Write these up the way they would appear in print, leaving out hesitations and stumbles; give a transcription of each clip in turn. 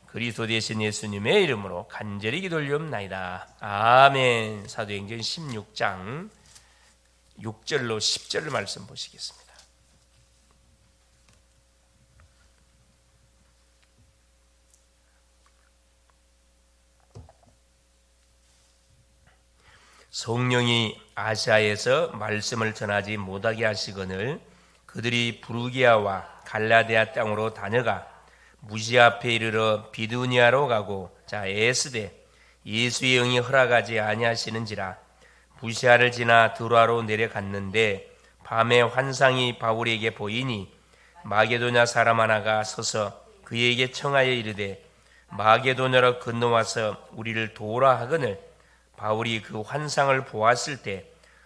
그리스도 되신 예수님의 이름으로 간절히 기도올리옵나이다. 아멘. 사도행전 16장 6절로 10절 말씀 보시겠습니다. 성령이 아시아에서 말씀을 전하지 못하게 하시거늘 그들이 부르기아와 갈라디아 땅으로 다녀가 무시아 앞에 이르러 비두니아로 가고 에스데 예수의 영이 허락하지 아니하시는지라 무시아를 지나 드로아로 내려갔는데 밤에 환상이 바울에게 보이니 마게도냐 사람 하나가 서서 그에게 청하여 이르되 마게도냐로 건너와서 우리를 도우라 하거늘 바울이 그 환상을 보았을 때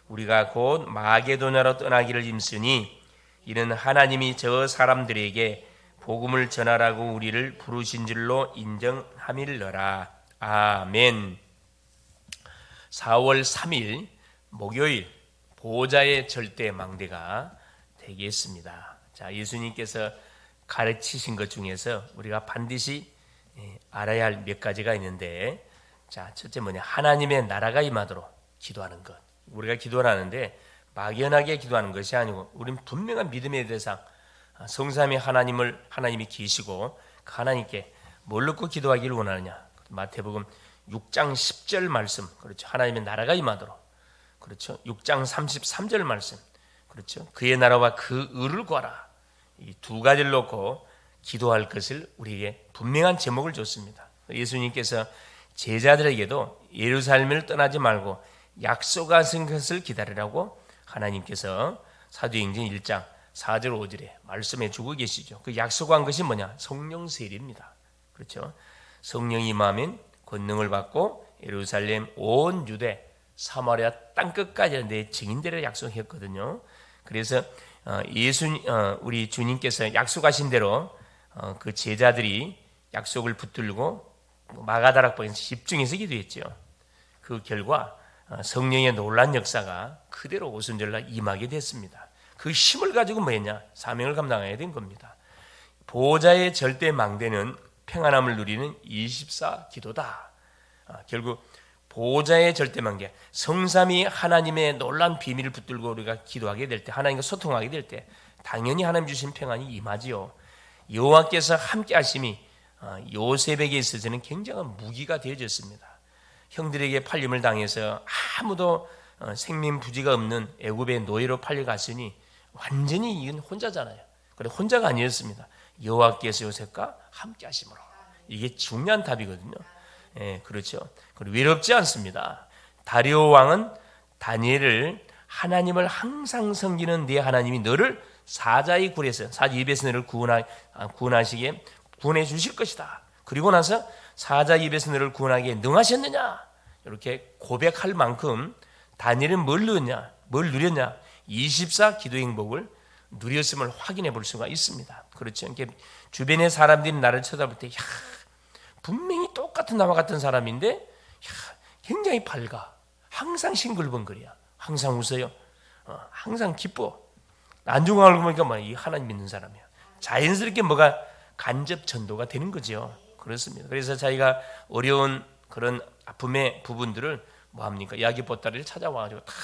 우리가 곧 마게도냐로 떠나기를 힘쓰니 이는 하나님이 저 사람들에게 복음을 전하라고 우리를 부르신 줄로 인정함일러라. 아멘. 4월 3일 목요일 보호자의 절대 망대가 되겠습니다. 자, 예수님께서 가르치신 것 중에서 우리가 반드시 알아야 할 몇 가지가 있는데, 자, 첫째 뭐냐? 하나님의 나라가 임하도록 기도하는 것. 우리가 기도를 하는데 막연하게 기도하는 것이 아니고 우리는 분명한 믿음의 대상, 성삼위 하나님이 계시고 그 하나님께 뭘 놓고 기도하기를 원하느냐? 마태복음 6장 10절 말씀, 그렇죠? 하나님의 나라가 임하도록, 그렇죠? 6장 33절 말씀, 그렇죠? 그의 나라와 그 의를 구하라. 이 두 가지를 놓고 기도할 것을 우리에게 분명한 제목을 줬습니다. 예수님께서 제자들에게도 예루살렘을 떠나지 말고 약속하신 것을 기다리라고 하나님께서 사도행전 1장 4절 5절에 말씀해 주고 계시죠. 그 약속한 것이 뭐냐? 성령 세례입니다. 그렇죠? 성령이 임하면 권능을 받고 예루살렘 온 유대 사마리아 땅끝까지 내 증인되리라 약속했거든요. 그래서 우리 주님께서 약속하신 대로 그 제자들이 약속을 붙들고 마가다락방에서 집중해서 기도했죠. 그 결과 성령의 놀란 역사가 그대로 오순절날 임하게 됐습니다. 그 힘을 가지고 뭐했냐? 사명을 감당해야 된 겁니다. 보호자의 절대 망대는 평안함을 누리는 24 기도다. 결국 보호자의 절대 망대, 성삼위 하나님의 놀란 비밀을 붙들고 우리가 기도하게 될 때, 하나님과 소통하게 될 때 당연히 하나님 주신 평안이 임하지요. 여호와께서 함께 하심이 요셉에게 있어서는 굉장한 무기가 되어졌습니다. 형들에게 팔림을 당해서 아무도 생명부지가 없는 애굽의 노예로 팔려갔으니 완전히 이건 혼자잖아요. 그래 혼자가 아니었습니다. 여호와께서 요셉과 함께 하심으로. 이게 중요한 답이거든요. 예, 그렇죠. 그리고 외롭지 않습니다. 다리오 왕은 다니엘을 하나님을 항상 섬기는 네 하나님이 너를 사자의 굴에서, 사자 입에서 너를 구원해 주실 것이다. 그리고 나서 사자 입에서 너를 구원하기에 능하셨느냐? 이렇게 고백할 만큼 다니엘은 뭘 누렸냐? 24 기도 행복을 누렸음을 확인해 볼 수가 있습니다. 그렇죠. 이렇게 주변의 사람들이 나를 쳐다볼 때, 분명히 똑같은 나와 같은 사람인데, 굉장히 밝아. 항상 싱글벙글이야. 항상 웃어요. 항상 기뻐. 안중을 알고 보니까 이 하나님 믿는 사람이야. 자연스럽게 뭐가 간접 전도가 되는 거죠. 그렇습니다. 그래서 자기가 어려운 그런 아픔의 부분들을 뭐합니까? 야기 보따리를 찾아와가지고 다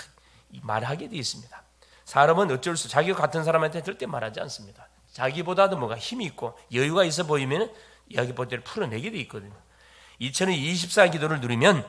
말하게 되어 있습니다. 사람은 어쩔 수, 자기가 같은 사람한테 절대 말하지 않습니다. 자기보다도 뭐가 힘이 있고 여유가 있어 보이면 야기 보따리를 풀어내게 되어 있거든요. 2024 기도를 누리면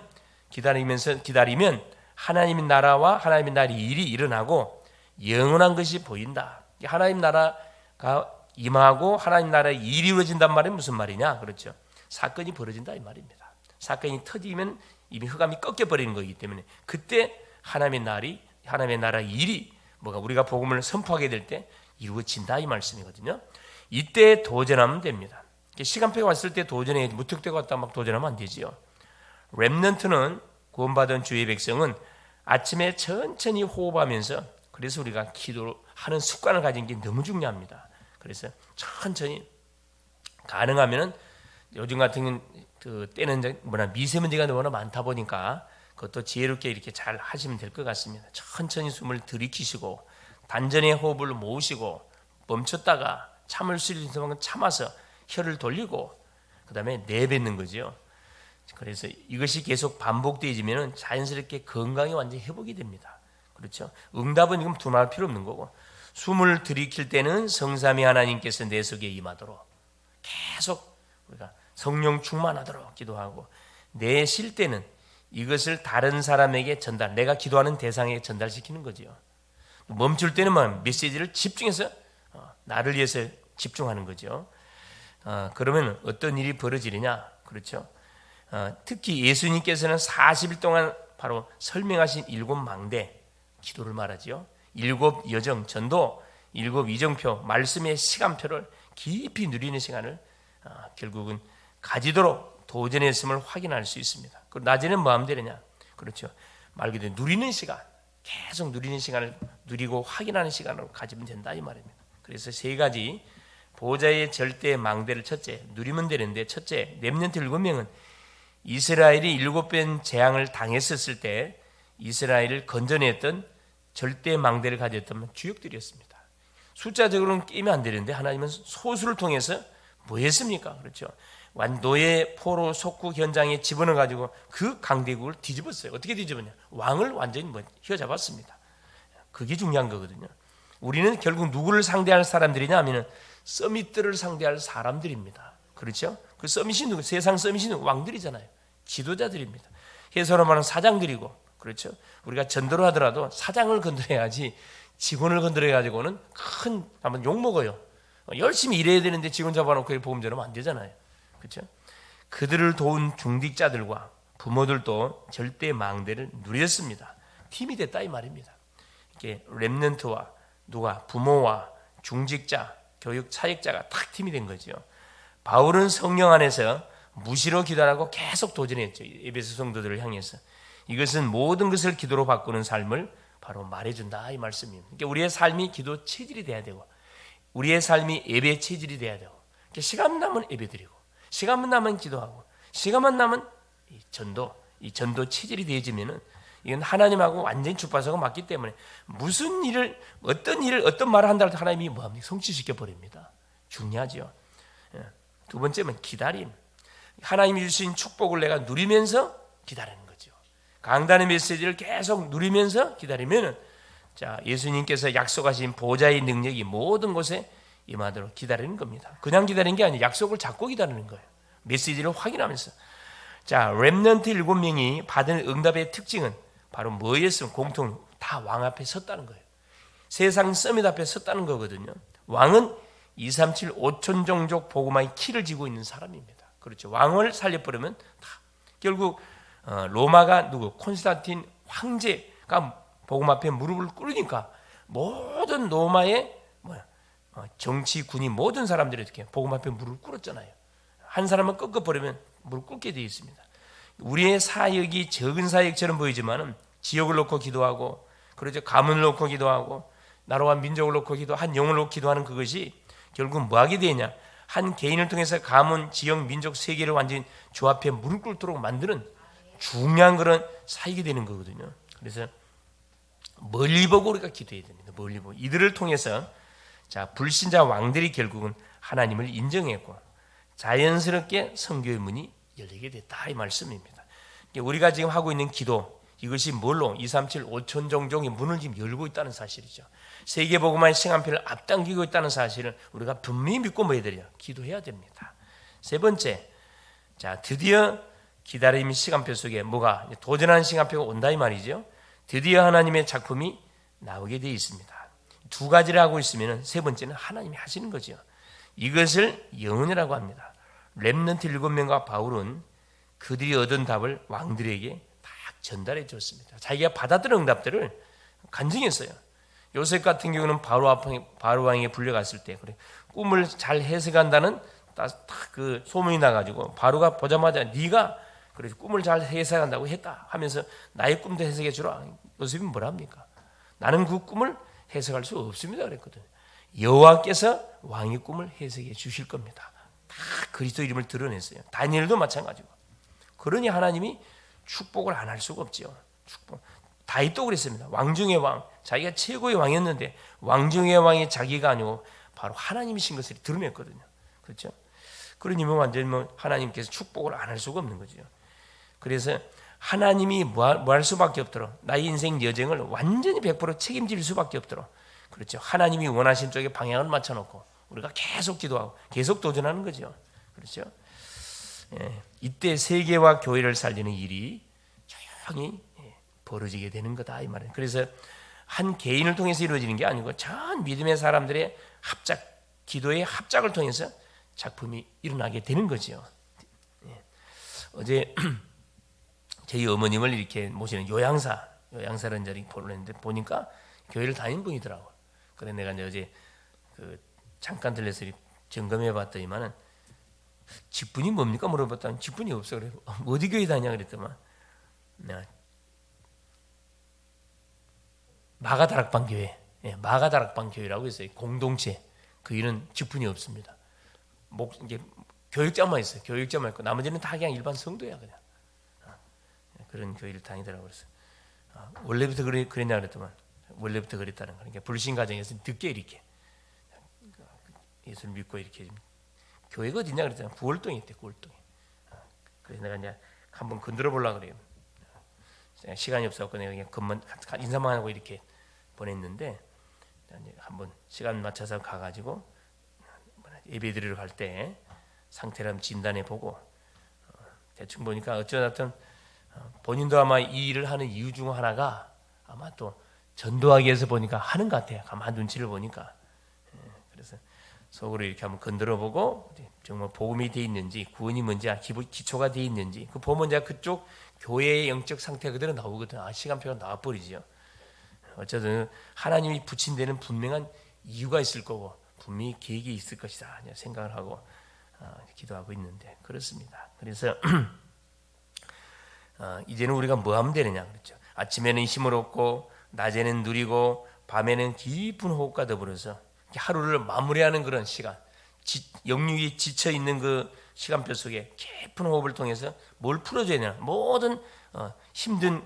기다리면 하나님의 나라와 하나님의 나라의 일이 일어나고 영원한 것이 보인다. 하나님 나라가 임하고 하나님 나라의 일이 이루어진단 말은 무슨 말이냐? 그렇죠. 사건이 벌어진다 이 말입니다. 사건이 터지면 이미 흑암이 꺾여버리는 거기 때문에 그때 하나님의 나라의 일이 우리가 복음을 선포하게 될 때 이루어진다 이 말씀이거든요. 이때 도전하면 됩니다. 시간표가 왔을 때 도전해, 무턱대고 왔다 막 도전하면 안 되지요. 렘넌트는 구원받은 주의 백성은 아침에 천천히 호흡하면서, 그래서 우리가 기도하는 습관을 가진 게 너무 중요합니다. 그래서 천천히, 가능하면은 요즘 같은 때는 미세먼지가 너무나 많다 보니까 그것도 지혜롭게 이렇게 잘 하시면 될 것 같습니다. 천천히 숨을 들이키시고 단전의 호흡을 모으시고 멈췄다가 참을 수 있는 만큼 참아서 혀를 돌리고 그 다음에 내뱉는 거죠. 그래서 이것이 계속 반복되어지면 자연스럽게 건강이 완전히 회복이 됩니다. 그렇죠? 응답은 지금 두말할 필요 없는 거고, 숨을 들이킬 때는 성삼위 하나님께서 내 속에 임하도록 계속 우리가 성령 충만하도록 기도하고, 내쉴 때는 이것을 다른 사람에게 전달, 내가 기도하는 대상에게 전달시키는 거죠. 멈출 때는 메시지를 집중해서 나를 위해서 집중하는 거죠. 그러면 어떤 일이 벌어지느냐? 그렇죠? 특히 예수님께서는 40일 동안 바로 설명하신 7망대 기도를 말하죠. 7여정 전도, 7이정표 말씀의 시간표를 깊이 누리는 시간을 결국은 가지도록 도전했음을 확인할 수 있습니다. 그리고 낮에는 뭐 하면 되느냐? 그렇죠. 말 그대로 누리는 시간, 계속 누리는 시간을 누리고 확인하는 시간으로 가지면 된다 이 말입니다. 그래서 세 가지 보호자의 절대 망대를 첫째 누리면 되는데, 첫째 렘넌트 7명은 이스라엘이 7번 재앙을 당했었을 때 이스라엘을 건져냈던 절대 망대를 가졌던 주역들이었습니다. 숫자적으로는 끼면 안 되는데 하나님은 소수를 통해서 뭐 했습니까? 그렇죠. 노예 포로 속국 현장에 집어넣어 가지고 그 강대국을 뒤집었어요. 어떻게 뒤집었냐? 왕을 완전히 휘어잡았습니다. 그게 중요한 거거든요. 우리는 결국 누구를 상대할 사람들이냐 하면은 서밋들을 상대할 사람들입니다. 그렇죠? 그 서밋이 누구? 세상 서밋이 누구? 왕들이잖아요. 지도자들입니다. 해서로 말하는 사장들이고, 그렇죠? 우리가 전도를 하더라도 사장을 건드려야지 직원을 건드려 가지고는 한번 욕 먹어요. 열심히 일해야 되는데 직원 잡아놓고 보험 전하면 안 되잖아요. 그렇죠? 그들을 도운 중직자들과 부모들도 절대 망대를 누렸습니다. 팀이 됐다 이 말입니다. 이렇게 렘넌트와 누가 부모와 중직자, 교육 차역자가 딱 팀이 된 거죠. 바울은 성령 안에서 무시로 기도하고 계속 도전했죠. 에베소 성도들을 향해서. 이것은 모든 것을 기도로 바꾸는 삶을 바로 말해준다 이 말씀입니다. 그러니까 우리의 삶이 기도 체질이 돼야 되고, 우리의 삶이 예배 체질이 돼야 되고, 그러니까 시간 나면 예배 드리고, 시간만 나면 기도하고, 시간만 나면 이 전도 체질이 되어지면은 이건 하나님하고 완전히 주파수가 맞기 때문에 무슨 일을, 어떤 말을 한다고 해도 하나님이 뭐합니까? 성취시켜 버립니다. 중요하죠. 두 번째는 기다림. 하나님이 주신 축복을 내가 누리면서 기다리는 거죠. 강단의 메시지를 계속 누리면서 기다리면은, 자, 예수님께서 약속하신 보좌의 능력이 모든 곳에 임하도록 기다리는 겁니다. 그냥 기다리는 게 아니라 약속을 잡고 기다리는 거예요. 메시지를 확인하면서. 자, 렘넌트 7명이 받은 응답의 특징은 바로 뭐였으면 공통 다 왕 앞에 섰다는 거예요. 세상 서밋 앞에 섰다는 거거든요. 왕은 237 5천 종족 복음화의 키를 쥐고 있는 사람입니다. 그렇죠. 왕을 살려버리면 다 결국 로마가 콘스탄틴 황제가 복음 앞에 무릎을 꿇으니까 모든 로마의 정치, 군인 모든 사람들이 이렇게 복음 앞에 무릎을 꿇었잖아요. 한 사람은 꺾어버리면 무릎 꿇게 되어 있습니다. 우리의 사역이 적은 사역처럼 보이지만은 지역을 놓고 기도하고, 그렇죠. 가문을 놓고 기도하고, 나라와 민족을 놓고 한 영을 놓고 기도하는 그것이 결국 뭐 하게 되냐? 한 개인을 통해서 가문, 지역, 민족, 세계를 완전히 주 앞에 무릎 꿇도록 만드는 중요한 그런 사역이 되는 거거든요. 그래서 멀리 보고 우리가 기도해야 됩니다. 멀리 보고. 이들을 통해서 자, 불신자 왕들이 결국은 하나님을 인정했고 자연스럽게 선교의 문이 열리게 됐다 이 말씀입니다. 우리가 지금 하고 있는 기도, 이것이 뭘로 237 5천 종족의 문을 지금 열고 있다는 사실이죠. 세계복음화의 시간표를 앞당기고 있다는 사실을 우리가 분명히 믿고 뭐 해야 돼요? 기도해야 됩니다. 세 번째, 자, 드디어 기다림의 시간표 속에 뭐가 도전하는 시간표가 온다 이 말이죠. 드디어 하나님의 작품이 나오게 되어 있습니다. 두 가지를 하고 있으면 세 번째는 하나님이 하시는 거죠. 이것을 영혼이라고 합니다. 렘넌트 7명과 바울은 그들이 얻은 답을 왕들에게 딱 전달해 줬습니다. 자기가 받았던 응답들을 간증했어요. 요셉 같은 경우는 바로 왕에게 불려갔을 때 그래 꿈을 잘 해석한다는 딱 그 소문이 나가지고 바로가 보자마자 네가 그래 꿈을 잘 해석한다고 했다 하면서 나의 꿈도 해석해 주라. 요셉이 뭐랍니까? 나는 그 꿈을 해석할 수 없습니다 그랬거든요. 여호와께서 왕의 꿈을 해석해 주실 겁니다. 다 그리스도 이름을 드러냈어요. 다니엘도 마찬가지고. 그러니 하나님이 축복을 안 할 수가 없죠. 축복. 다윗도 그랬습니다. 왕 중의 왕, 자기가 최고의 왕이었는데 왕 중의 왕이 자기가 아니고 바로 하나님이신 것을 드러냈거든요. 그렇죠? 그러니면 완전히 하나님께서 축복을 안 할 수가 없는 거죠. 그래서 하나님이 뭐 할 수밖에 없도록 나의 인생 여정을 완전히 100% 책임질 수밖에 없도록, 그렇죠. 하나님이 원하신 쪽에 방향을 맞춰놓고 우리가 계속 기도하고 계속 도전하는 거죠. 그렇죠. 예, 이때 세계와 교회를 살리는 일이 조용히 벌어지게 되는 거다 이 말이에요. 그래서 한 개인을 통해서 이루어지는 게 아니고 전 믿음의 사람들의 합작, 기도의 합작을 통해서 작품이 일어나게 되는 거죠. 예. 어제 저희 어머님을 이렇게 모시는 요양사라는 자리 보냈는데 보니까 교회를 다니는 분이더라고. 그래 내가 이제 어제 잠깐 들려서 점검해 봤더니만은 직분이 뭡니까 물어봤더니 직분이 없어. 그래 어디 교회 다니냐 그랬더만 내가 마가다락방 교회, 마가다락방 교회라고 있어요. 공동체. 그 일은 직분이 없습니다. 이게 교육자만 있어요. 교육자만 있고 나머지는 다 그냥 일반 성도야 그냥. 그런 교회를 다니더라고. 그래서 원래부터 그랬냐 그랬더만 원래부터 그랬다는 거예요. 그러니까 불신 가정에서 늦게 이렇게 예수를 믿고 이렇게 교회가 어디냐 그랬더니 구월동에 있대. 구월동에. 그래서 내가 이제 한번 건드려 보려고 그래요. 시간이 없어서 내가 그냥 인사만 하고 이렇게 보냈는데 한번 시간 맞춰서 가가지고 예배 드리러 갈 때 상태를 한번 진단해 보고 대충 보니까 어쩌다 본인도 아마 이 일을 하는 이유 중 하나가 아마 또 전도하기 위해서 보니까 하는 것 같아요. 가만 눈치를 보니까. 그래서 속으로 이렇게 한번 건드려 보고 정말 복음이 돼 있는지 구원이 뭔지 기초가 돼 있는지 그 보면 이제 그쪽 교회의 영적 상태가 그대로 나오거든. 시간표가 나와버리죠. 어쨌든 하나님이 붙인 데는 분명한 이유가 있을 거고 분명히 계획이 있을 것이다 생각을 하고 기도하고 있는데 그렇습니다. 그래서 이제는 우리가 뭐 하면 되느냐 그렇죠. 아침에는 힘을 얻고 낮에는 누리고 밤에는 깊은 호흡과 더불어서 하루를 마무리하는 그런 시간, 영육이 지쳐 있는 그 시간표 속에 깊은 호흡을 통해서 뭘 풀어줘야 되냐. 모든 힘든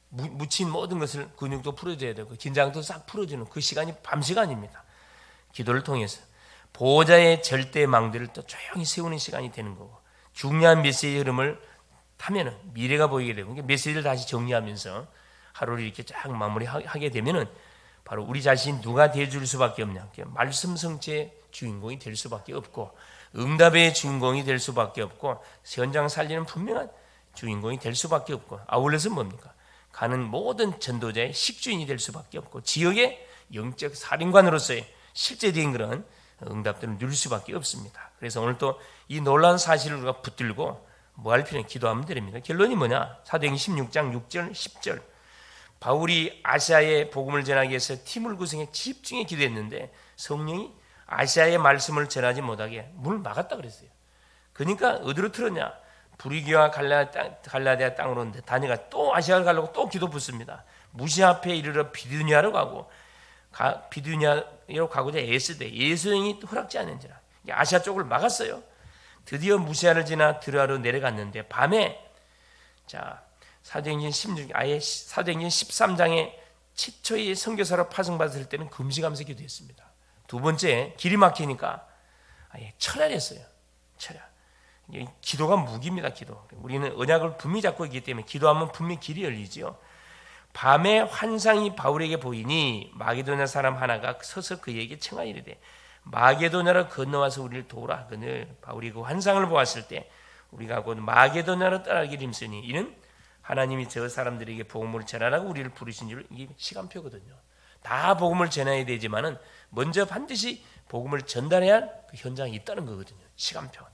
묻힌 모든 것을 근육도 풀어줘야 되고 긴장도 싹 풀어주는 그 시간이 밤 시간입니다. 기도를 통해서 보호자의 절대 망대를 또 조용히 세우는 시간이 되는 거고 중요한 메시지 흐름을 타면은 미래가 보이게 되고 메시지를 다시 정리하면서 하루를 이렇게 쫙 마무리하게 되면은 바로 우리 자신 누가 대줄 수밖에 없냐. 말씀 성취의 주인공이 될 수밖에 없고 응답의 주인공이 될 수밖에 없고 현장 살리는 분명한 주인공이 될 수밖에 없고 아울러서 뭡니까? 가는 모든 전도자의 식주인이 될 수밖에 없고 지역의 영적 살인관으로서의 실제적인 그런 응답들을 누릴 수밖에 없습니다. 그래서 오늘 또 이 놀라운 사실을 우리가 붙들고 뭐 할 필요는 기도하면 됩니다. 결론이 뭐냐? 사도행전 16장 6절 10절 바울이 아시아에 복음을 전하기 위해서 팀을 구성해 집중해 기도했는데 성령이 아시아의 말씀을 전하지 못하게 문을 막았다 그랬어요. 그러니까 어디로 틀었냐? 브리기와 갈라디아 땅으로 오는데 다니가 또 아시아를 가려고 또 기도 붙습니다. 무시 앞에 이르러 비두니아로 가고 비두니아로 가고자 애쓰되 예수님이 허락지 않은지라 아시아 쪽을 막았어요. 드디어 무시아를 지나 드로아로 내려갔는데 밤에 사도행전 13장에 최초의 선교사로 파송받았을 때는 금식하면서 기도했습니다. 두 번째 길이 막히니까 아예 철야했어요. 철야. 기도가 무기입니다. 기도. 우리는 언약을 분명히 잡고 있기 때문에 기도하면 분명히 길이 열리지요. 밤에 환상이 바울에게 보이니 마게도냐 사람 하나가 서서 그에게 청하여 이르되 마게도냐로 건너와서 우리를 도우라 하거늘 바울이 그 환상을 보았을 때 우리가 곧 마게도냐로 떠나기를 힘쓰니 이는 하나님이 저 사람들에게 복음을 전하라고 우리를 부르신 줄 이게 시간표거든요. 다 복음을 전해야 되지만은 먼저 반드시 복음을 전달해야 할 그 현장이 있다는 거거든요. 시간표.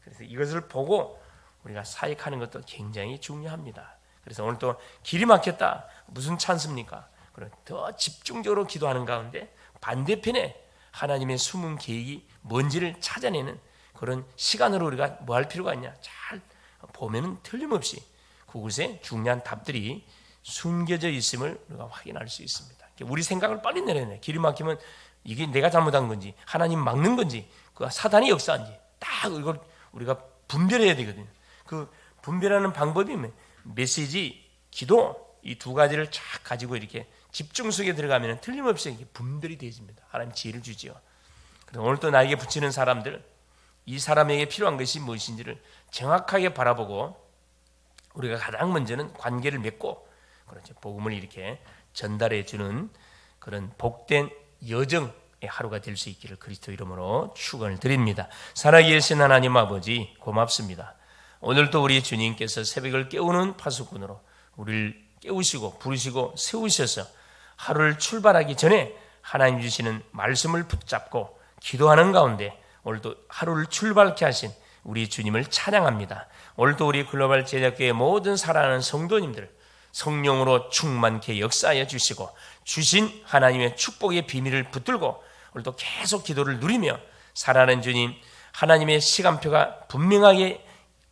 그래서 이것을 보고 우리가 사역하는 것도 굉장히 중요합니다. 그래서 오늘 또 길이 막혔다. 무슨 찬스입니까? 그럼 더 집중적으로 기도하는 가운데 반대편에 하나님의 숨은 계획이 뭔지를 찾아내는 그런 시간으로 우리가 뭐 할 필요가 있냐? 잘 보면은 틀림없이 그곳에 중요한 답들이 숨겨져 있음을 우리가 확인할 수 있습니다. 우리 생각을 빨리 내려내. 길이 막히면 이게 내가 잘못한 건지 하나님 막는 건지 그 사단이 역사한지 딱 이걸 우리가 분별해야 되거든요. 그 분별하는 방법이 메시지, 기도 이 두 가지를 쫙 가지고 이렇게 집중 속에 들어가면 틀림없이 이게 분별이 되어집니다. 하나님 지혜를 주지요. 그래서 오늘 또 나에게 붙이는 사람들 이 사람에게 필요한 것이 무엇인지를 정확하게 바라보고 우리가 가장 먼저는 관계를 맺고 그렇죠. 복음을 이렇게 전달해 주는 그런 복된 여정의 하루가 될 수 있기를 그리스도 이름으로 축원을 드립니다. 살아계신 하나님 아버지 고맙습니다. 오늘도 우리 주님께서 새벽을 깨우는 파수꾼으로 우리를 깨우시고 부르시고 세우셔서 하루를 출발하기 전에 하나님 주시는 말씀을 붙잡고 기도하는 가운데 오늘도 하루를 출발케 하신 우리 주님을 찬양합니다. 오늘도 우리 글로벌 제작교회 모든 사랑하는 성도님들 성령으로 충만케 역사하여 주시고 주신 하나님의 축복의 비밀을 붙들고 오늘도 계속 기도를 누리며 살아가는 주님 하나님의 시간표가 분명하게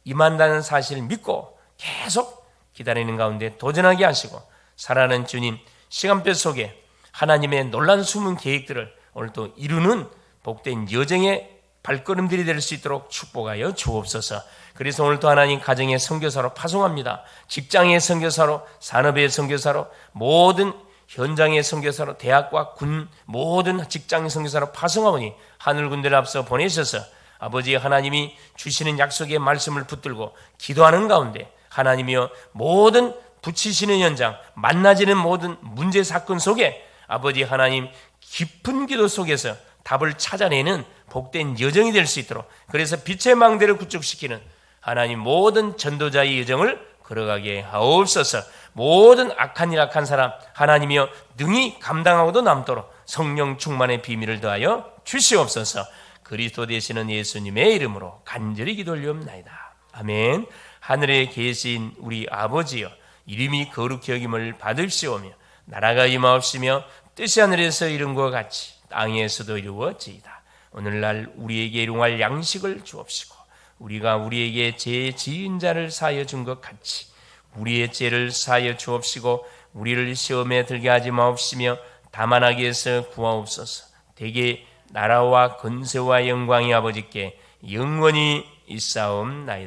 임한다는 사실을 믿고 계속 기다리는 가운데 도전하게 하시고 살아가는 주님 시간표 속에 하나님의 놀란 숨은 계획들을 오늘도 이루는 복된 여정의 발걸음들이 될 수 있도록 축복하여 주옵소서. 그래서 오늘도 하나님 가정의 선교사로 파송합니다. 직장의 선교사로, 산업의 선교사로, 모든 현장의 선교사로, 대학과 군 모든 직장의 선교사로 파송하오니 하늘 군대를 앞서 보내셔서 아버지 하나님이 주시는 약속의 말씀을 붙들고 기도하는 가운데 하나님이여 모든 부치시는 현장, 만나지는 모든 문제 사건 속에 아버지 하나님 깊은 기도 속에서 답을 찾아내는 복된 여정이 될 수 있도록 그래서 빛의 망대를 구축시키는 하나님 모든 전도자의 여정을 걸어가게 하옵소서. 모든 악한 일 악한 사람 하나님이여 능히 감당하고도 남도록 성령 충만의 비밀을 더하여 주시옵소서. 그리스도 되시는 예수님의 이름으로 간절히 기도 올리옵나이다. 아멘. 하늘에 계신 우리 아버지여 이름이 거룩히 여김을 받으시오며 나라가 임하옵시며 뜻이 하늘에서 이룬 것 같이 땅에서도 이루어지이다. 오늘날 우리에게 일용할 양식을 주옵시고 우리가 우리에게 죄 지은 자를 사하여 준 것 같이 우리의 죄를 사하여 주옵시고 우리를 시험에 들게 하지 마옵시며 다만 악에서 구하옵소서. 대개 나라와 권세와 영광이 아버지께 영원히 있사옵나이다.